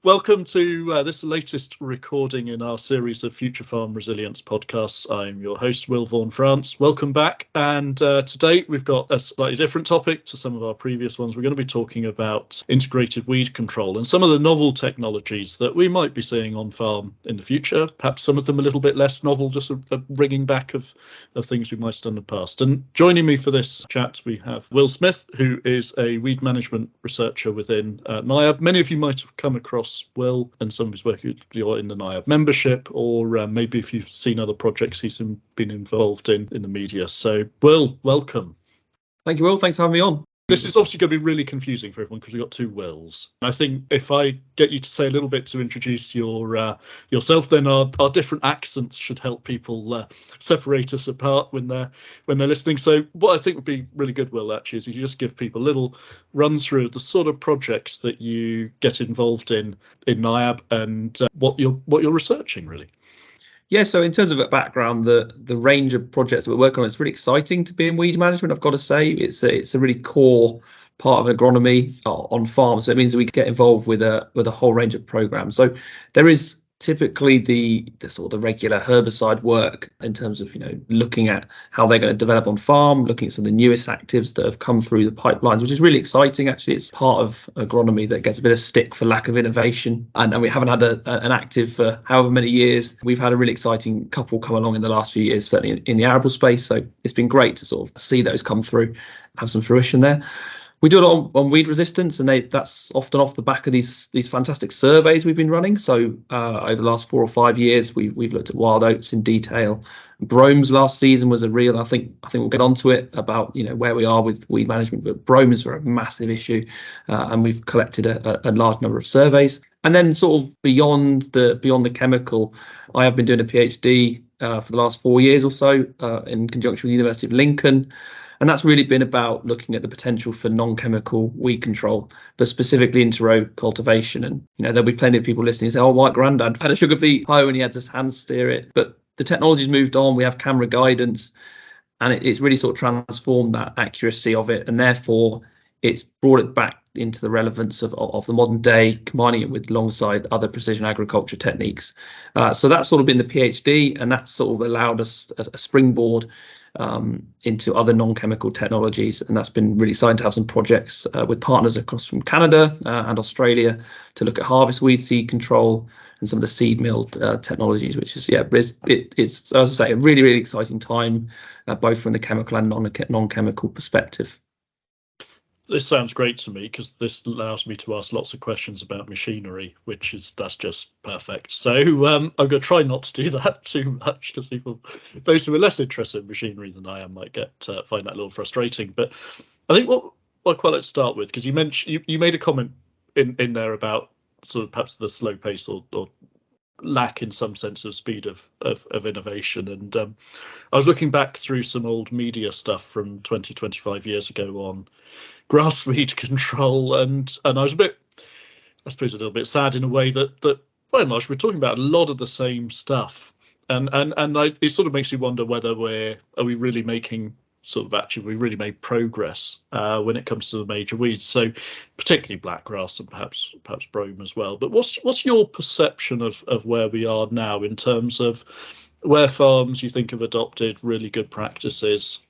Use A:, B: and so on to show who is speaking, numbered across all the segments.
A: Welcome to this latest recording in our series of Future Farm Resilience podcasts. I'm your host, Will Vaughan-France. Welcome back. And today we've got a slightly different topic to some of our previous ones. We're going to be talking about integrated weed control and some of the novel technologies that we might be seeing on farm in the future. Perhaps some of them a little bit less novel, just a bringing back of things we might have done in the past. And joining me for this chat, we have Will Smith, who is a weed management researcher within NIAB. Many of you might have come across Will and some of his work you're in the NIAB membership, or maybe if you've seen other projects he's been involved in the media. So Will, welcome.
B: Thank you, Will. Thanks for having me on.
A: This is obviously going to be really confusing for everyone because we've got two Wills. I think if I get you to say a little bit to introduce yourself, then our different accents should help people separate us apart when they're listening. So what I think would be really good, Will, actually, is if you just give people a little run through of the sort of projects that you get involved in NIAB and what you're researching, really.
B: Yeah, so in terms of a background, the range of projects that we're working on, it's really exciting to be in weed management. I've got to say, it's a really core part of agronomy on farms. So it means that we get involved with a whole range of programs. So there is typically the sort of the regular herbicide work in terms of looking at how they're going to develop on farm, looking at some of the newest actives that have come through the pipelines, which is really exciting. Actually, it's part of agronomy that gets a bit of stick for lack of innovation, and we haven't had an active for however many years. We've had a really exciting couple come along in the last few years, certainly in the arable space. So it's been great to sort of see those come through, have some fruition there. We do a lot on weed resistance, and that's often off the back of these fantastic surveys we've been running. So over the last 4 or 5 years, we've looked at wild oats in detail. Bromes last season was a real. I think we'll get onto it about where we are with weed management, but bromes are a massive issue, and we've collected a large number of surveys. And then sort of beyond the chemical, I have been doing a PhD for the last 4 years or so in conjunction with the University of Lincoln. And that's really been about looking at the potential for non-chemical weed control, but specifically inter-row cultivation. And there'll be plenty of people listening and say, "Oh, White Grandad had a sugar beet hoe and he had his hand steer it." But the technology's moved on. We have camera guidance, and it's really sort of transformed that accuracy of it, and therefore it's brought it back into the relevance of the modern day, combining it with alongside other precision agriculture techniques. So that's sort of been the PhD, and that's sort of allowed us a springboard into other non-chemical technologies, and that's been really exciting to have some projects with partners across from Canada and Australia to look at harvest weed seed control and some of the seed mill technologies, which is it's as I say, a really, really exciting time, both from the chemical and non-chemical perspective.
A: This sounds great to me because this allows me to ask lots of questions about machinery, that's just perfect. So I'm going to try not to do that too much because those who are less interested in machinery than I am might find that a little frustrating. But I think what I'd quite like to start with, because you mentioned you made a comment in there about sort of perhaps the slow pace or lack in some sense of speed of innovation, and I was looking back through some old media stuff from 25 years ago on grass weed control, and I was a little bit sad in a way that by and large we're talking about a lot of the same stuff, and it sort of makes me wonder whether we really making we really made progress when it comes to the major weeds, so particularly blackgrass and perhaps brome as well. But what's your perception of where we are now in terms of where farms you think have adopted really good practices?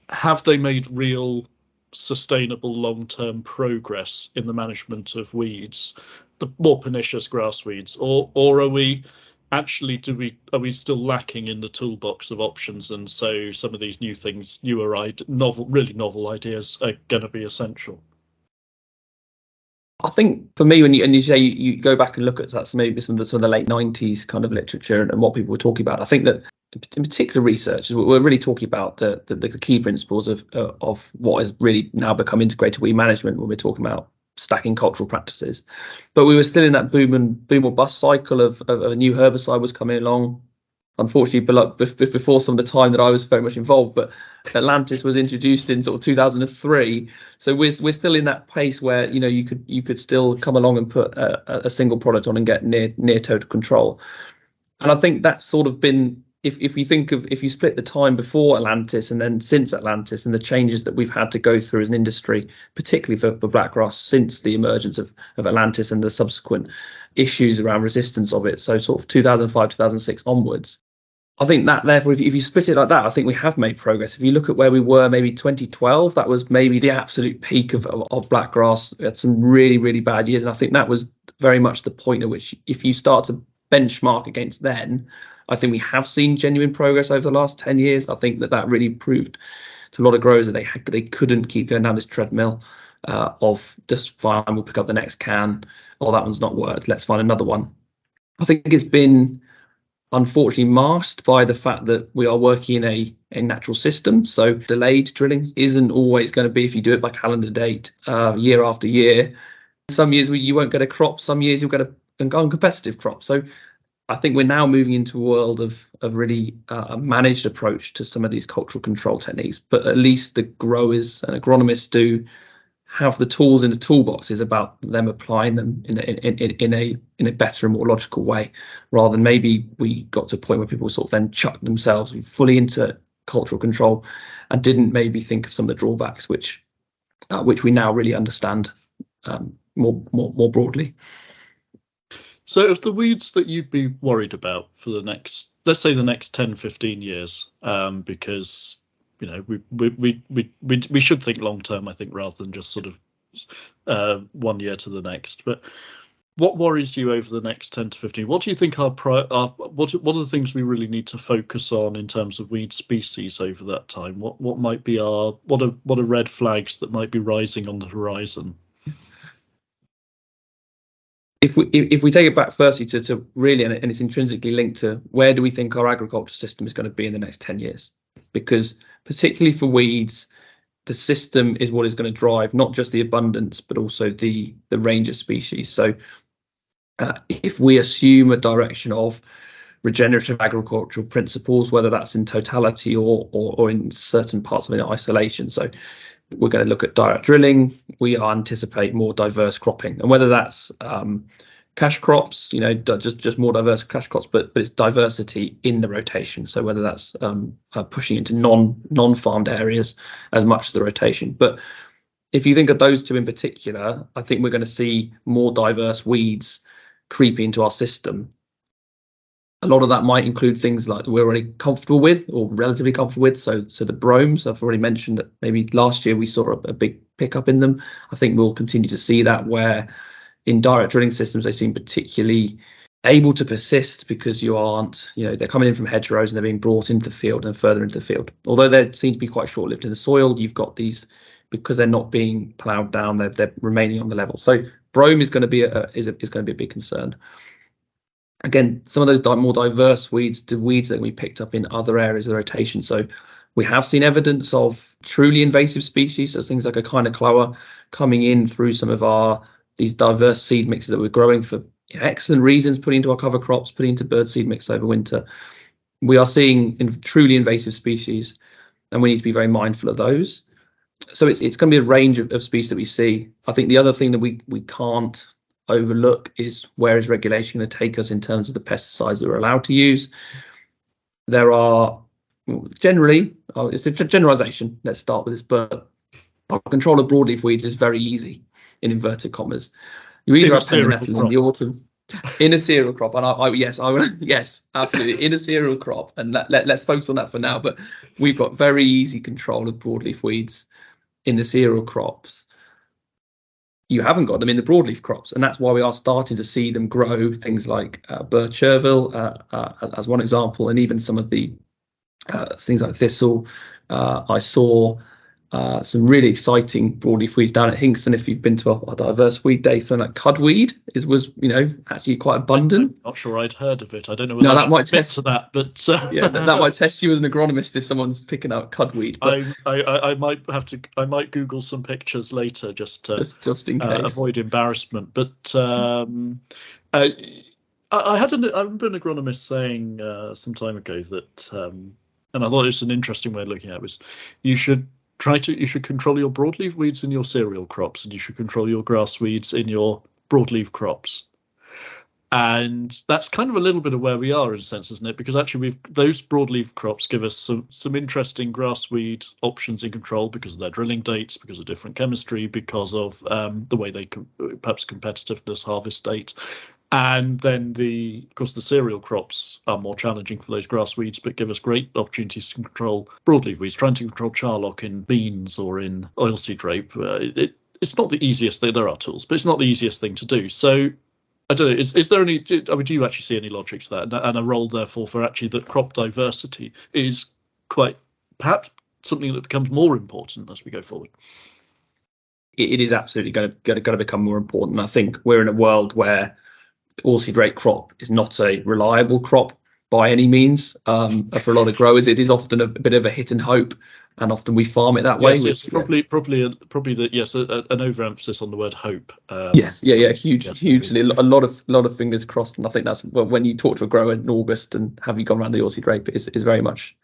A: Have they made real sustainable long-term progress in the management of weeds, the more pernicious grass weeds, or are we actually are we still lacking in the toolbox of options, and so some of these new things, really novel ideas are going to be essential?
B: I think for me, when you say you go back and look at that, so maybe some of the late 90s kind of literature and what people were talking about, I think that in particular research, we're really talking about the key principles of what has really now become integrated weed management when we're talking about stacking cultural practices. But we were still in that boom or bust cycle of a new herbicide was coming along. Unfortunately, before some of the time that I was very much involved, but Atlantis was introduced in sort of 2003. So we're still in that pace where you could still come along and put a single product on and get near total control. And I think that's sort of been if you split the time before Atlantis and then since Atlantis and the changes that we've had to go through as an industry, particularly for blackgrass since the emergence of Atlantis and the subsequent issues around resistance of it, so sort of 2005, 2006 onwards, I think that therefore, if you split it like that, I think we have made progress. If you look at where we were maybe 2012, that was maybe the absolute peak of blackgrass. We had some really, really bad years. And I think that was very much the point at which, if you start to benchmark against then, I think we have seen genuine progress over the last 10 years. I think that really proved to a lot of growers that they couldn't keep going down this treadmill of just fine, we'll pick up the next can. Oh, that one's not worked. Let's find another one. I think it's been unfortunately masked by the fact that we are working in a natural system. So delayed drilling isn't always going to be, if you do it by calendar date, year after year. Some years you won't get a crop, some years you'll get a uncompetitive crop. So I think we're now moving into a world of really a managed approach to some of these cultural control techniques, but at least the growers and agronomists do have the tools in the toolbox. Is about them applying them in a better and more logical way, rather than maybe we got to a point where people sort of then chucked themselves fully into cultural control and didn't maybe think of some of the drawbacks, which we now really understand more broadly.
A: So of the weeds that you'd be worried about for the next, let's say the next 10, 15 years, because we should think long term, I think, rather than just sort of 1 year to the next. But what worries you over the next 10 to 15? What do you think what are the things we really need to focus on in terms of weed species over that time? What might be what are red flags that might be rising on the horizon?
B: If we take it back firstly to really, and it's intrinsically linked to, where do we think our agriculture system is going to be in the next 10 years? Because particularly for weeds, the system is what is going to drive not just the abundance, but also the range of species. So if we assume a direction of regenerative agricultural principles, whether that's in totality or in certain parts of it in isolation, so we're going to look at direct drilling, we anticipate more diverse cropping, and whether that's cash crops, just more diverse cash crops, but it's diversity in the rotation. So whether that's pushing into non-farmed areas as much as the rotation. But if you think of those two in particular, I think we're going to see more diverse weeds creeping into our system. A lot of that might include things like we're already comfortable with or relatively comfortable with. So the bromes, I've already mentioned that maybe last year we saw a big pickup in them. I think we'll continue to see that, where in direct drilling systems, they seem particularly able to persist because they're coming in from hedgerows and they're being brought into the field and further into the field. Although they seem to be quite short-lived in the soil, you've got these, because they're not being ploughed down, they're remaining on the level. So brome is going to be a big concern. Again, some of those more diverse weeds, the weeds that we picked up in other areas of the rotation. So we have seen evidence of truly invasive species, so things like echinocloa coming in through some of these diverse seed mixes that we're growing for excellent reasons, putting into our cover crops, putting into bird seed mix over winter. We are seeing truly invasive species, and we need to be very mindful of those. So it's going to be a range of species that we see. I think the other thing that we can't overlook is, where is regulation going to take us in terms of the pesticides that we're allowed to use? There are generally, it's a generalization, let's start with this, but our control of broadleaf weeds is very easy, in inverted commas. You either have pendimethalin in the autumn, in a cereal crop, and yes, absolutely, in a cereal crop, and let's focus on that for now. But we've got very easy control of broadleaf weeds in the cereal crops. You haven't got them in the broadleaf crops, and that's why we are starting to see them grow. Things like Burr Chervil, as one example, and even some of the things like thistle. I saw some really exciting broadleaf weeds down at Hinkston. If you've been to a diverse weed day, so like cudweed was actually quite abundant.
A: I'm not sure I'd heard of it. I don't know whether
B: that might test
A: to that, but
B: yeah, that might test you as an agronomist if someone's picking out cudweed. But
A: I might Google some pictures later just
B: in case,
A: avoid embarrassment. But I remember an agronomist saying some time ago that, and I thought it was an interesting way of looking at it, was you should control your broadleaf weeds in your cereal crops, and you should control your grass weeds in your broadleaf crops. And that's kind of a little bit of where we are in a sense, isn't it? Because actually those broadleaf crops give us some interesting grassweed options in control because of their drilling dates, because of different chemistry, because of the way they perhaps competitiveness, harvest date. And then of course the cereal crops are more challenging for those grass weeds, but give us great opportunities to control broadleaf weeds. Trying to control charlock in beans or in oilseed rape, it's not the easiest thing. There are tools, but it's not the easiest thing to do. So I don't know. Is there any? I mean, do you actually see any logic to that, and a role therefore for actually that crop diversity is quite perhaps something that becomes more important as we go forward?
B: It is absolutely going to become more important. I think we're in a world where oilseed rape crop is not a reliable crop by any means. For a lot of growers, it is often a bit of a hit and hope, and often we farm it that way.
A: Yes, probably that. Yes, an overemphasis on the word hope.
B: Yes, hugely. A lot of fingers crossed, and I think that's when you talk to a grower in August and have you gone around the oilseed rape, is very much.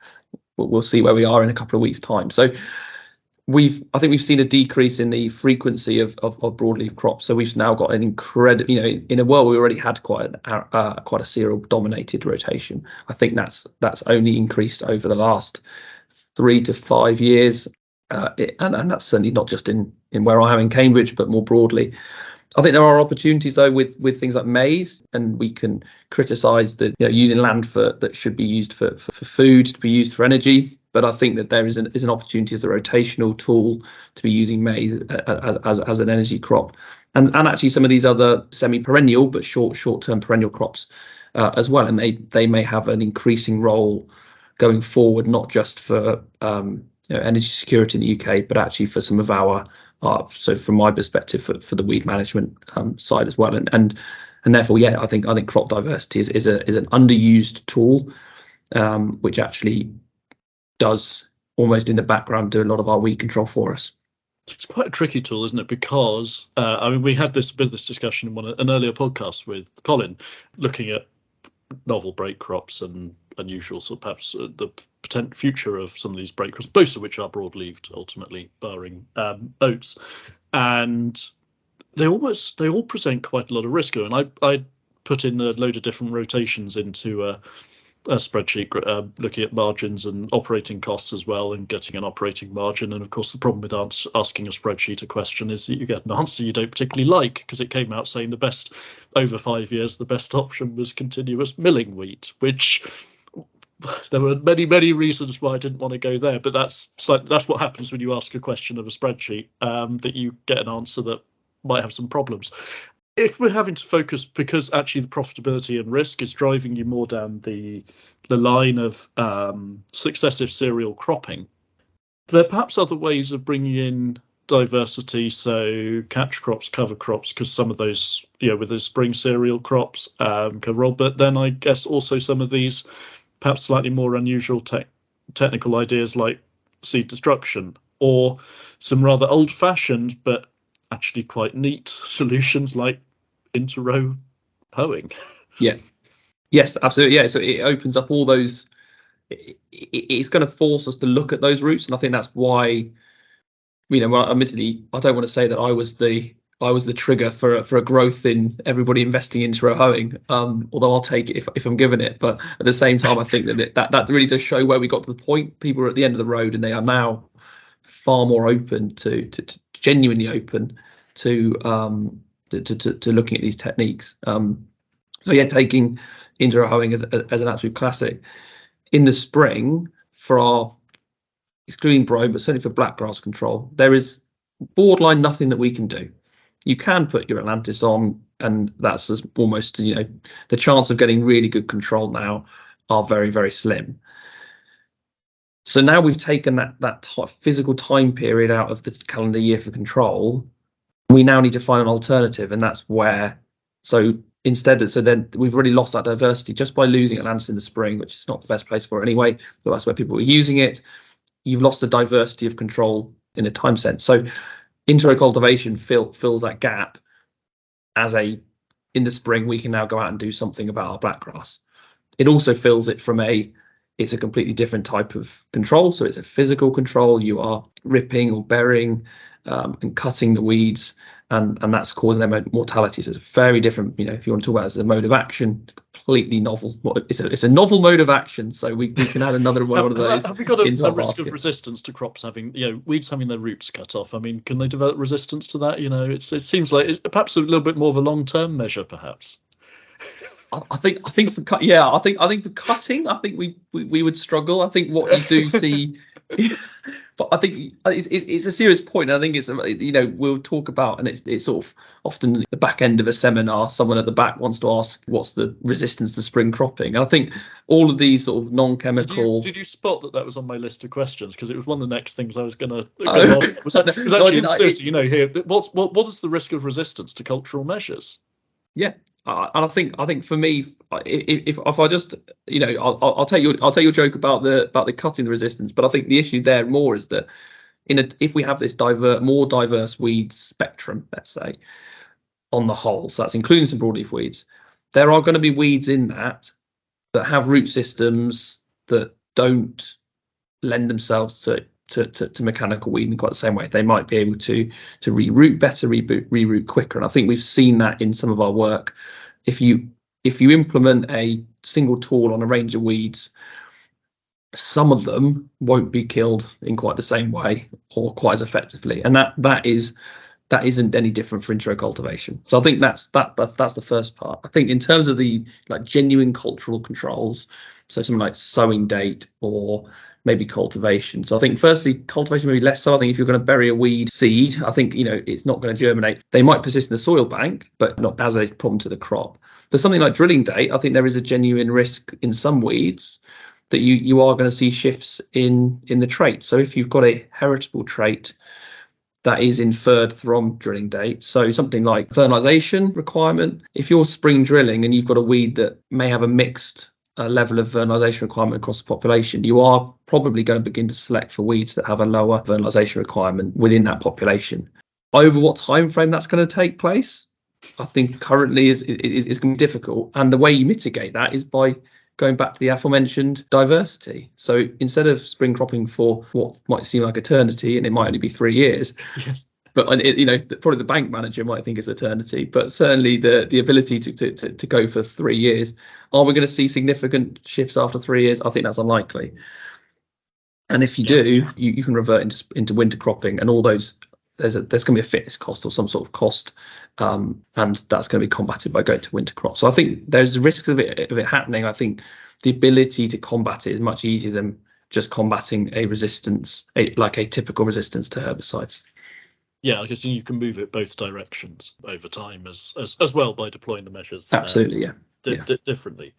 B: We'll see where we are in a couple of weeks' time. So I think we've seen a decrease in the frequency of broadleaf crops. So we've now got an incredible, in a world we already had quite a cereal dominated rotation. I think that's only increased over the last 3 to 5 years, and that's certainly not just in where I am in Cambridge, but more broadly. I think there are opportunities though with things like maize, and we can criticise that using land that should be used for food to be used for energy. But I think that there is an opportunity as a rotational tool to be using maize as an energy crop, and actually some of these other semi-perennial but short-term perennial crops as well, and they may have an increasing role going forward, not just for energy security in the UK, but actually for some of our so from my perspective for the weed management side as well, and therefore I think crop diversity is an underused tool, which actually does almost in the background do a lot of our weed control for us.
A: It's quite a tricky tool, isn't it? Because we had this discussion in an earlier podcast with Colin, looking at novel break crops and unusual, so perhaps the potential future of some of these break crops, most of which are broad-leaved ultimately, barring oats, and they all present quite a lot of risk. And I put in a load of different rotations into a spreadsheet, looking at margins and operating costs as well, and getting an operating margin. And of course, the problem with asking a spreadsheet a question is that you get an answer you don't particularly like, because it came out saying the best over 5 years, the best option was continuous milling wheat, which there were many reasons why I didn't want to go there. But that's what happens when you ask a question of a spreadsheet, that you get an answer that might have some problems. If we're having to focus, because actually the profitability and risk is driving you more down the line of successive cereal cropping, there are perhaps other ways of bringing in diversity, so catch crops, cover crops, because some of those, with the spring cereal crops cover roll, but then I guess also some of these perhaps slightly more unusual technical ideas like seed destruction, or some rather old-fashioned but actually quite neat solutions like inter-row hoeing.
B: Yes, absolutely. So it opens up all those. It's going to force us to look at those routes, and I think that's why, admittedly, I don't want to say that I was the trigger for a growth in everybody investing into row hoeing, although I'll take it if I'm given it. But at the same time, I think that really does show where we got to the point. People are at the end of the road, and they are now far more open to genuinely open to looking at these techniques. Taking inter-row hoeing as an absolute classic. In the spring, for our, excluding brome, but certainly for blackgrass control, there is borderline nothing that we can do. You can put your Atlantis on, and that's almost, the chance of getting really good control now are very, very slim. So now we've taken that physical time period out of the calendar year for control. We now need to find an alternative, and that's where. So then we've already lost that diversity just by losing Atlantis in the spring, which is not the best place for it anyway, but that's where people were using it. You've lost the diversity of control in a time sense. So inter-row cultivation fills that gap. In the spring, we can now go out and do something about our blackgrass. It also fills it from a it's a completely different type of control. So it's a physical control. You are ripping or burying and cutting the weeds, and that's causing their mortality. So it's a very different, if you want to talk about it as a mode of action, completely novel. It's a novel mode of action. So we can add another one of those.
A: Have we got a risk of resistance to crops having, weeds having their roots cut off? I mean, can they develop resistance to that? It seems like it's perhaps a little bit more of a long-term measure, perhaps.
B: I think for cutting, I think we would struggle. I think what you do see, but I think it's a serious point. I think it's we'll talk about, and it's sort of often the back end of a seminar. Someone at the back wants to ask, what's the resistance to spring cropping? And I think all of these sort of non-chemical.
A: Did you spot that was on my list of questions? Because it was one of the next things I was going to ask. Was actually here. What is the risk of resistance to cultural measures?
B: Yeah. And I think for me, if I just I'll take your joke about the cutting the resistance, but I think the issue there more is that if we have this more diverse weed spectrum, let's say, on the whole, so that's including some broadleaf weeds, there are going to be weeds in that have root systems that don't lend themselves to mechanical weeding quite the same way. They might be able to reroot better, reroot quicker, and I think we've seen that in some of our work. If you implement a single tool on a range of weeds, some of them won't be killed in quite the same way or quite as effectively, and that isn't any different for intro cultivation. So I think that's the first part. I think in terms of the genuine cultural controls, so something like sowing date or maybe cultivation. So I think firstly, cultivation maybe less so. I think if you're going to bury a weed seed, I think it's not going to germinate. They might persist in the soil bank, but not as a problem to the crop. For something like drilling date, I think there is a genuine risk in some weeds that you are going to see shifts in the trait. So if you've got a heritable trait that is inferred from drilling date, so something like vernalisation requirement, if you're spring drilling and you've got a weed that may have a mixed level of vernalisation requirement across the population, you are probably going to begin to select for weeds that have a lower vernalisation requirement within that population. Over what time frame that's going to take place, I think currently is going to be difficult. And the way you mitigate that is by going back to the aforementioned diversity. So instead of spring cropping for what might seem like eternity, and it might only be 3 years,
A: yes.
B: But probably the bank manager might think it's eternity, but certainly the ability to go for 3 years. Are we going to see significant shifts after 3 years? I think that's unlikely. And if you do, you can revert into winter cropping, and all those there's going to be a fitness cost or some sort of cost, and that's going to be combated by going to winter crop. So I think there's risks of it happening. I think the ability to combat it is much easier than just combating a resistance, like a typical resistance to herbicides.
A: Yeah, because you can move it both directions over time as well by deploying the measures.
B: Absolutely,
A: differently.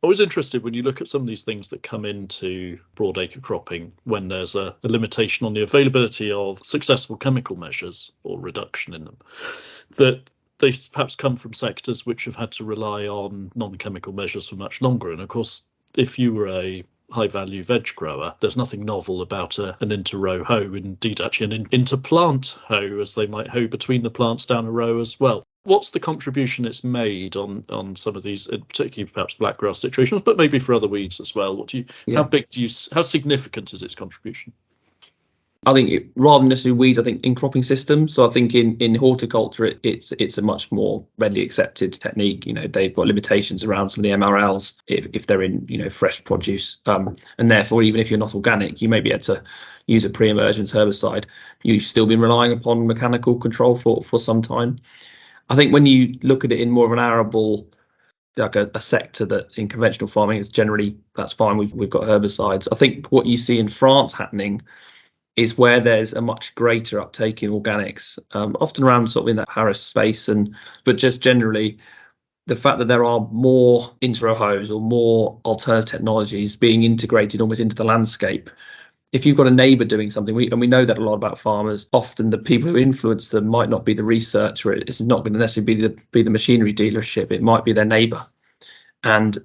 A: I was interested when you look at some of these things that come into broadacre cropping when there's a limitation on the availability of successful chemical measures or reduction in them, that they perhaps come from sectors which have had to rely on non-chemical measures for much longer. And of course, if you were a high-value veg grower, there's nothing novel about an inter-row hoe, indeed actually an inter-plant hoe, as they might hoe between the plants down a row as well. What's the contribution it's made on some of these, particularly perhaps blackgrass situations, but maybe for other weeds as well? How significant is its contribution?
B: I think rather than necessarily weeds, I think in cropping systems. So I think in horticulture, it's a much more readily accepted technique. They've got limitations around some of the MRLs if they're in fresh produce, and therefore even if you're not organic, you may be able to use a pre-emergence herbicide. You've still been relying upon mechanical control for some time. I think when you look at it in more of an arable, like a sector that in conventional farming is generally, that's fine. We've got herbicides. I think what you see in France happening is where there's a much greater uptake in organics, often around sort of in that Paris space, but just generally the fact that there are more inter-row hoes or more alternative technologies being integrated almost into the landscape. If you've got a neighbour doing something, we know that a lot about farmers, often the people who influence them might not be the researcher. It's not going to necessarily be the machinery dealership. It might be their neighbour. And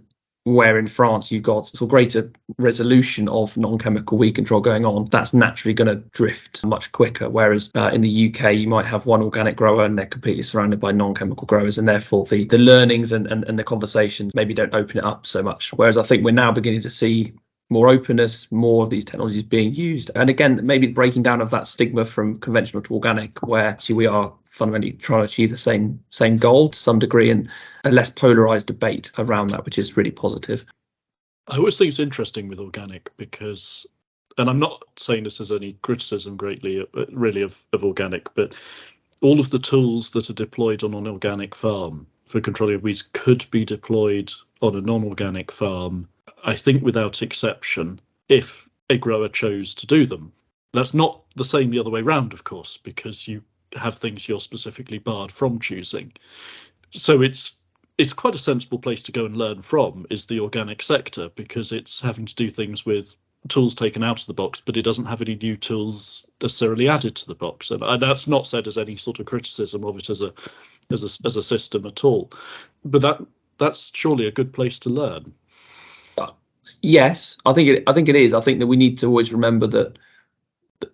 B: where in France you've got sort of greater resolution of non-chemical weed control going on, that's naturally going to drift much quicker. Whereas in the UK, you might have one organic grower and they're completely surrounded by non-chemical growers, and therefore the learnings and the conversations maybe don't open it up so much. Whereas I think we're now beginning to see more openness, more of these technologies being used. And again, maybe breaking down of that stigma from conventional to organic, where actually we are fundamentally trying to achieve the same goal to some degree, and a less polarized debate around that, which is really positive.
A: I always think it's interesting with organic because, and I'm not saying this as any criticism greatly, really, of organic, but all of the tools that are deployed on an organic farm for controlling weeds could be deployed on a non-organic farm, I think without exception, if a grower chose to do them. That's not the same the other way round, of course, because you have things you're specifically barred from choosing. So it's quite a sensible place to go and learn from, is the organic sector, because it's having to do things with tools taken out of the box, but it doesn't have any new tools necessarily added to the box. And that's not said as any sort of criticism of it as a system at all. But that's surely a good place to learn.
B: Yes, I think it is. I think that we need to always remember that,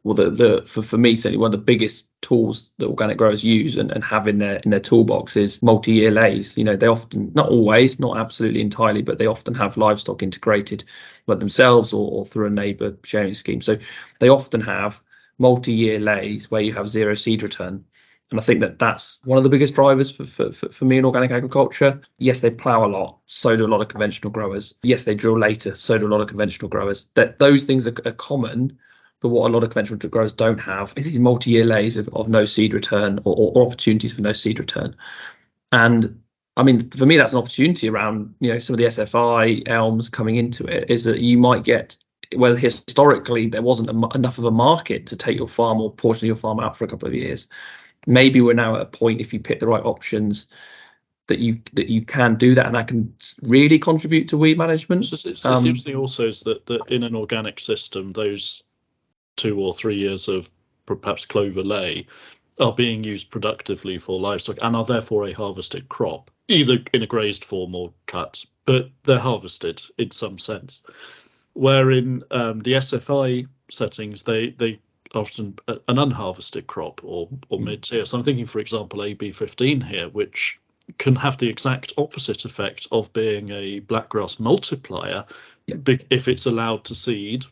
B: well, for me, certainly one of the biggest tools that organic growers use and have in their toolbox is multi-year lays. You know, they often, not always, not absolutely entirely, but they often have livestock integrated, whether themselves or through a neighbour sharing scheme. So they often have multi-year lays where you have zero seed return. And I think that that's one of the biggest drivers for me in organic agriculture. Yes, they plough a lot, so do a lot of conventional growers. Yes, they drill later, so do a lot of conventional growers. That those things are common, but what a lot of conventional growers don't have is these multi-year lays of no seed return or opportunities for no seed return. And I mean, for me, that's an opportunity around, you know, some of the SFI elms coming into it, is that you might get, well, historically, there wasn't enough of a market to take your farm or portion of your farm out for a couple of years. Maybe we're now at a point, if you pick the right options, that you can do that, and that can really contribute to weed management.
A: It seems to me also is that in an organic system, those 2 or 3 years of perhaps clover lay are being used productively for livestock and are therefore a harvested crop, either in a grazed form or cut, but they're harvested in some sense. Where in the SFI settings, they often an unharvested crop or mid-tier. So I'm thinking, for example, AB15 here, which can have the exact opposite effect of being a blackgrass multiplier if it's allowed to seed,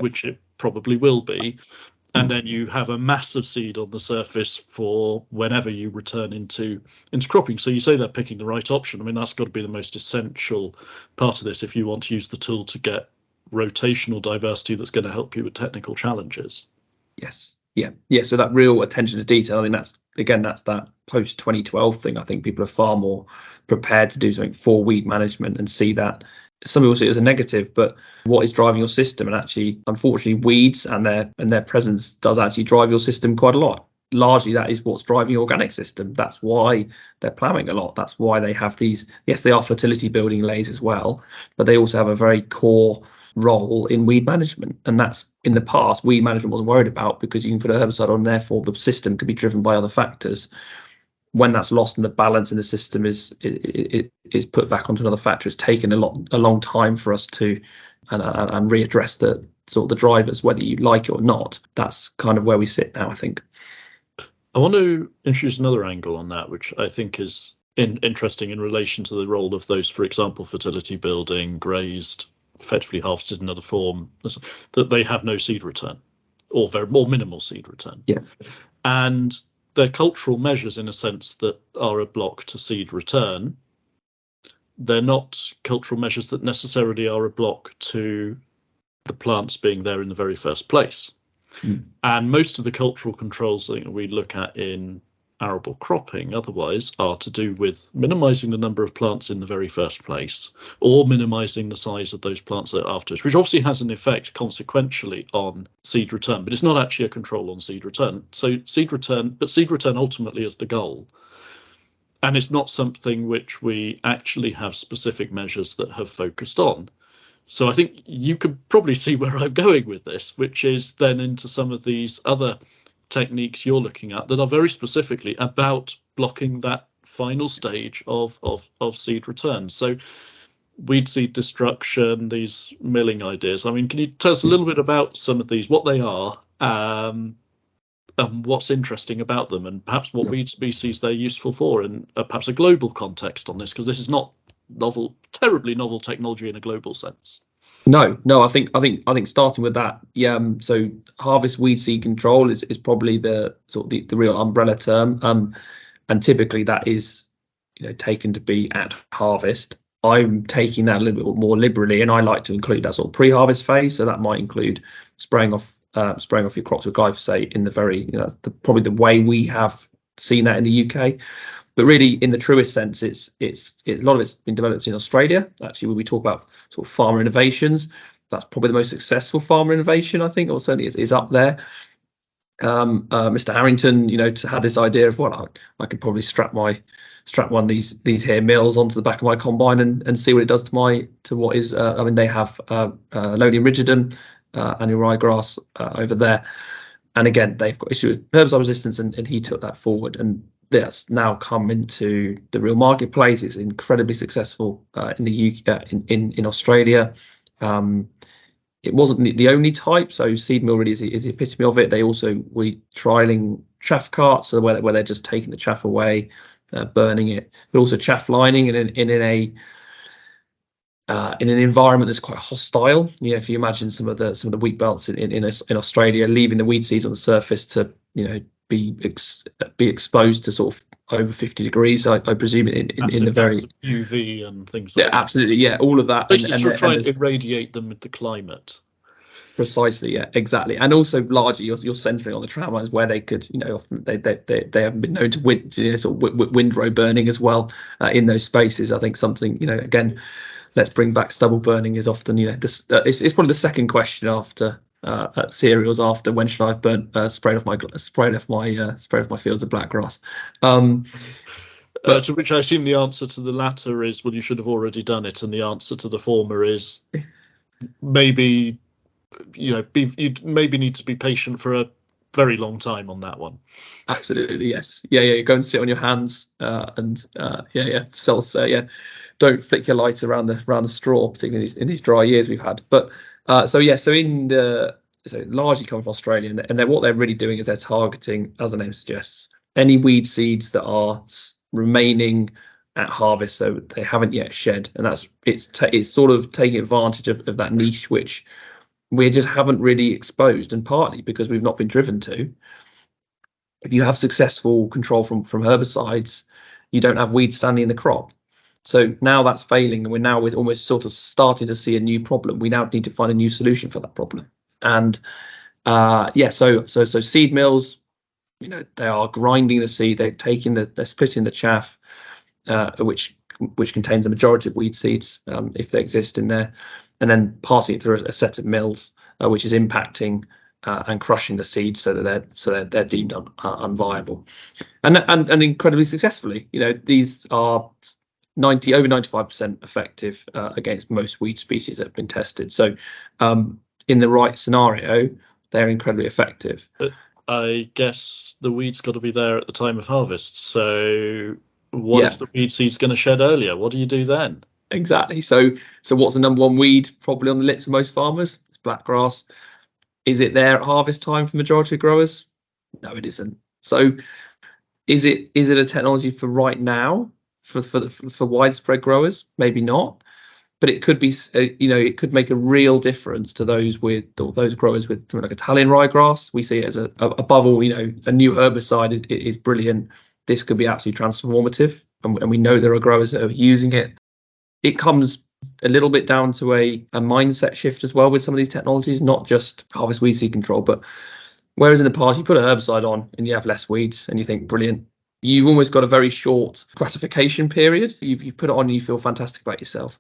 A: which it probably will be. And then you have a massive seed on the surface for whenever you return into cropping. So you say they're picking the right option. I mean, that's got to be the most essential part of this if you want to use the tool to get rotational diversity that's going to help you with technical challenges.
B: Yes. Yeah. So that real attention to detail, I mean, that's that post 2012 thing. I think people are far more prepared to do something for weed management and see that. Some people see it as a negative, but what is driving your system? And actually, unfortunately, weeds and their presence does actually drive your system quite a lot. Largely, that is what's driving your organic system. That's why they're ploughing a lot. That's why they have these. Yes, they are fertility building lays as well, but they also have a very core role in weed management. And that's, in the past, weed management wasn't worried about because you can put a herbicide on, therefore the system could be driven by other factors. When that's lost and the balance in the system is put back onto another factor, it's taken a long time for us to and readdress the sort of the drivers, whether you like it or not. That's kind of where we sit now, I think.
A: I want to introduce another angle on that, which I think is interesting in relation to the role of those, for example, fertility building, grazed, effectively harvested in another form, that they have no seed return or very more minimal seed return.
B: Yeah.
A: And they're cultural measures in a sense that are a block to seed return. They're not cultural measures that necessarily are a block to the plants being there in the very first place. And most of the cultural controls that we look at in arable cropping otherwise are to do with minimizing the number of plants in the very first place or minimizing the size of those plants afterwards, which obviously has an effect consequentially on seed return, but it's not actually a control on seed return. So seed return ultimately is the goal. And it's not something which we actually have specific measures that have focused on. So I think you could probably see where I'm going with this, which is then into some of these other techniques you're looking at that are very specifically about blocking that final stage of seed return. So weed seed destruction, these milling ideas. I mean, can you tell us a little bit about some of these, what they are, and what's interesting about them, and perhaps what weed species they're useful for, and perhaps a global context on this, because this is not terribly novel technology in a global sense.
B: No, I think starting with that, so harvest weed seed control is probably the sort of the real umbrella term, and typically that is, taken to be at harvest. I'm taking that a little bit more liberally, and I like to include that sort of pre-harvest phase. So that might include spraying off your crops with glyphosate in the very, probably the way we have seen that in the UK. But really, in the truest sense, it's a lot of it's been developed in Australia. Actually, when we talk about sort of farmer innovations, that's probably the most successful farmer innovation, I think, or certainly is up there. Mr. Harrington, had this idea of, well, I could probably strap one of these here mills onto the back of my combine and see what it does to what is. I mean, they have Lodium rigidum, annual ryegrass over there, and again, they've got issues with herbicide resistance, and he took that forward, and that's now come into the real marketplace. It's incredibly successful in the UK, in Australia. It wasn't the only type, so seed mill really is the epitome of it. We trialing chaff carts, so where they're just taking the chaff away, burning it, but also chaff lining in an environment that's quite hostile. If you imagine some of the wheat belts in Australia, leaving the weed seeds on the surface to be exposed to sort of over 50 degrees, I presume in the very
A: UV and things like
B: that. Absolutely, yeah, all of that.
A: Basically, you're trying to irradiate them with the climate.
B: Precisely, yeah, exactly, and also largely you're centering on the tramlines where they could, often they haven't been known to windrow burning as well in those spaces. I think something, again, let's bring back stubble burning is often, it's probably the second question after cereals, after when should I have burnt sprayed off my fields of blackgrass.
A: But to which I assume the answer to the latter is, well, you should have already done it, and the answer to the former is maybe, you maybe need to be patient for a very long time on that one.
B: Absolutely, yes, yeah. Go and sit on your hands and don't flick your light around the straw, particularly in these dry years we've had. But so largely coming from Australia, and then what they're really doing is they're targeting, as the name suggests, any weed seeds that are remaining at harvest, so they haven't yet shed, and it's sort of taking advantage of that niche which we just haven't really exposed, and partly because we've not been driven to. If you have successful control from herbicides, you don't have weeds standing in the crop. So now that's failing, and we're almost sort of starting to see a new problem. We now need to find a new solution for that problem. And so seed mills, they are grinding the seed, they're splitting the chaff, which contains the majority of weed seeds, if they exist in there, and then passing it through a set of mills, which is impacting and crushing the seeds so that they're deemed unviable, and incredibly successfully. These are over 95% effective against most weed species that have been tested. So in the right scenario, they're incredibly effective.
A: But I guess the weed's got to be there at the time of harvest. So what if the weed seed's going to shed earlier? What do you do then?
B: Exactly. So what's the number one weed probably on the lips of most farmers? It's blackgrass. Is it there at harvest time for the majority of growers? No, it isn't. So is it a technology for right now for widespread growers? Maybe not. But it could be, it could make a real difference to those growers with something like Italian ryegrass. We see it as above all, a new herbicide is brilliant. This could be absolutely transformative, and we know there are growers that are using it. It comes a little bit down to a mindset shift as well with some of these technologies, not just harvest weed seed control, but whereas in the past you put a herbicide on and you have less weeds and you think brilliant, you've almost got a very short gratification period. You put it on and you feel fantastic about yourself.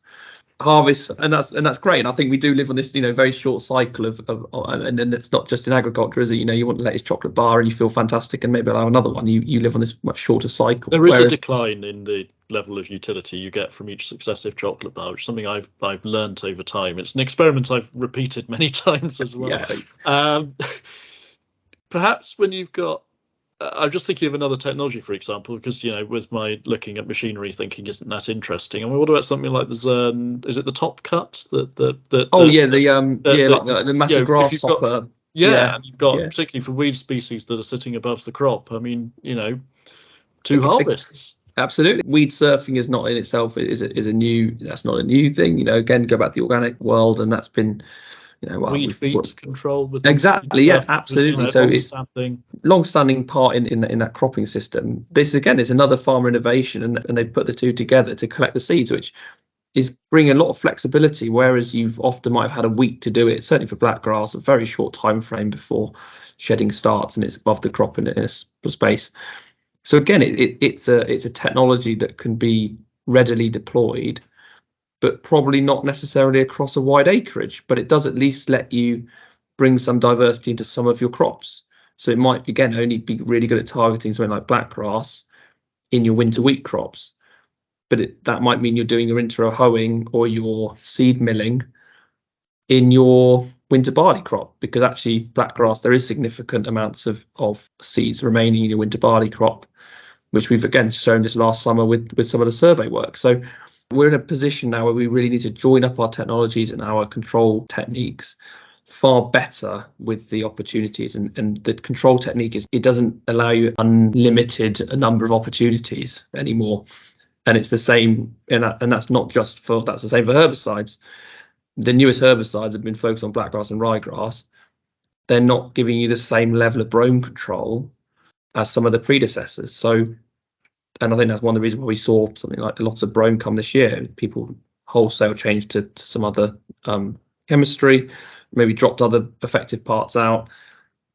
B: Harvest, and that's great. And I think we do live on this, very short cycle of and then it's not just in agriculture, is it? You want the latest chocolate bar and you feel fantastic, and maybe I'll have another one. You live on this much shorter cycle.
A: There is a decline in the level of utility you get from each successive chocolate bar, which is something I've learnt over time. It's an experiment I've repeated many times as well.
B: Yeah.
A: Perhaps when you've got I'm just thinking of another technology, for example, because, with my looking at machinery, thinking, isn't that interesting? I mean, what about something like is it the top cut?
B: The massive grasshopper.
A: And you've got, particularly for weed species that are sitting above the crop, I mean, two harvests.
B: Absolutely. Weed surfing is not in itself that's not a new thing. Again, go back to the organic world, and that's been,
A: weed feed control. With
B: exactly, yeah, absolutely. So it's
A: something
B: long-standing part in that cropping system. This again is another farmer innovation, and they've put the two together to collect the seeds, which is bringing a lot of flexibility. Whereas you've often might have had a week to do it, certainly for blackgrass, a very short time frame before shedding starts, and it's above the crop in a space. So again, it's a technology that can be readily deployed, but probably not necessarily across a wide acreage. But it does at least let you bring some diversity into some of your crops. So it might, again, only be really good at targeting something like blackgrass in your winter wheat crops. But that might mean you're doing your inter-row hoeing or your seed milling in your winter barley crop, because actually blackgrass, there is significant amounts of seeds remaining in your winter barley crop, which we've again shown this last summer with some of the survey work. So we're in a position now where we really need to join up our technologies and our control techniques far better with the opportunities. And the control technique it doesn't allow you unlimited a number of opportunities anymore. And it's the same, and that's the same for herbicides. The newest herbicides have been focused on blackgrass and ryegrass. They're not giving you the same level of brome control as some of the predecessors. So, and I think that's one of the reasons why we saw something like lots of brome come this year. People wholesale changed to some other chemistry, maybe dropped other effective parts out.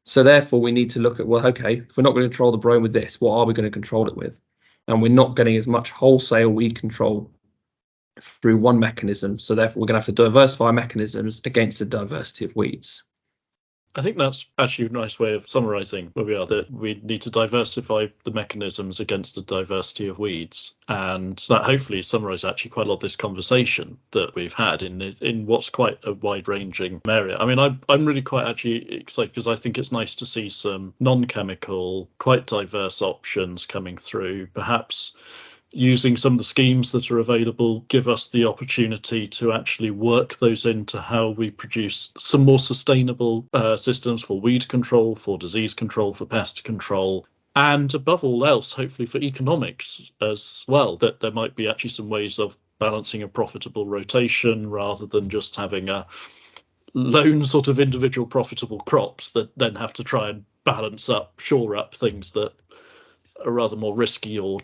B: So therefore, we need to look at, well, okay, if we're not going to control the brome with this, what are we going to control it with? And we're not getting as much wholesale weed control through one mechanism. So therefore, we're going to have to diversify mechanisms against the diversity of weeds.
A: I think that's actually a nice way of summarising where we are, that we need to diversify the mechanisms against the diversity of weeds. And that hopefully summarises actually quite a lot of this conversation that we've had in what's quite a wide-ranging area. I mean, I'm really quite actually excited because I think it's nice to see some non-chemical, quite diverse options coming through, perhaps using some of the schemes that are available, give us the opportunity to actually work those into how we produce some more sustainable systems for weed control, for disease control, for pest control, and above all else, hopefully for economics as well, that there might be actually some ways of balancing a profitable rotation rather than just having a lone sort of individual profitable crops that then have to try and shore up things that are rather more risky or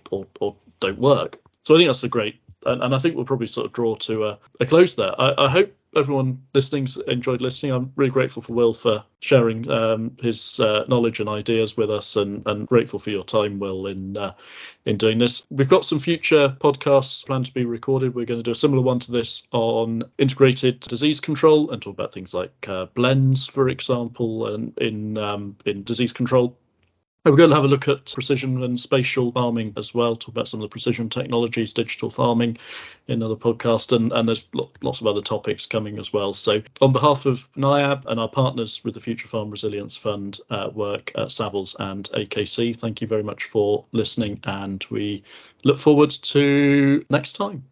A: don't work. So I think that's a great, and I think we'll probably sort of draw to a close there. I hope everyone listening's enjoyed listening. I'm really grateful for Will for sharing his knowledge and ideas with us, and grateful for your time, Will, in doing this. We've got some future podcasts planned to be recorded. We're going to do a similar one to this on integrated disease control and talk about things like blends, for example, and in disease control. We're going to have a look at precision and spatial farming as well, talk about some of the precision technologies, digital farming in another podcast, and there's lots of other topics coming as well. So on behalf of NIAB and our partners with the Future Farm Resilience Fund work at Savills and AKC, thank you very much for listening, and we look forward to next time.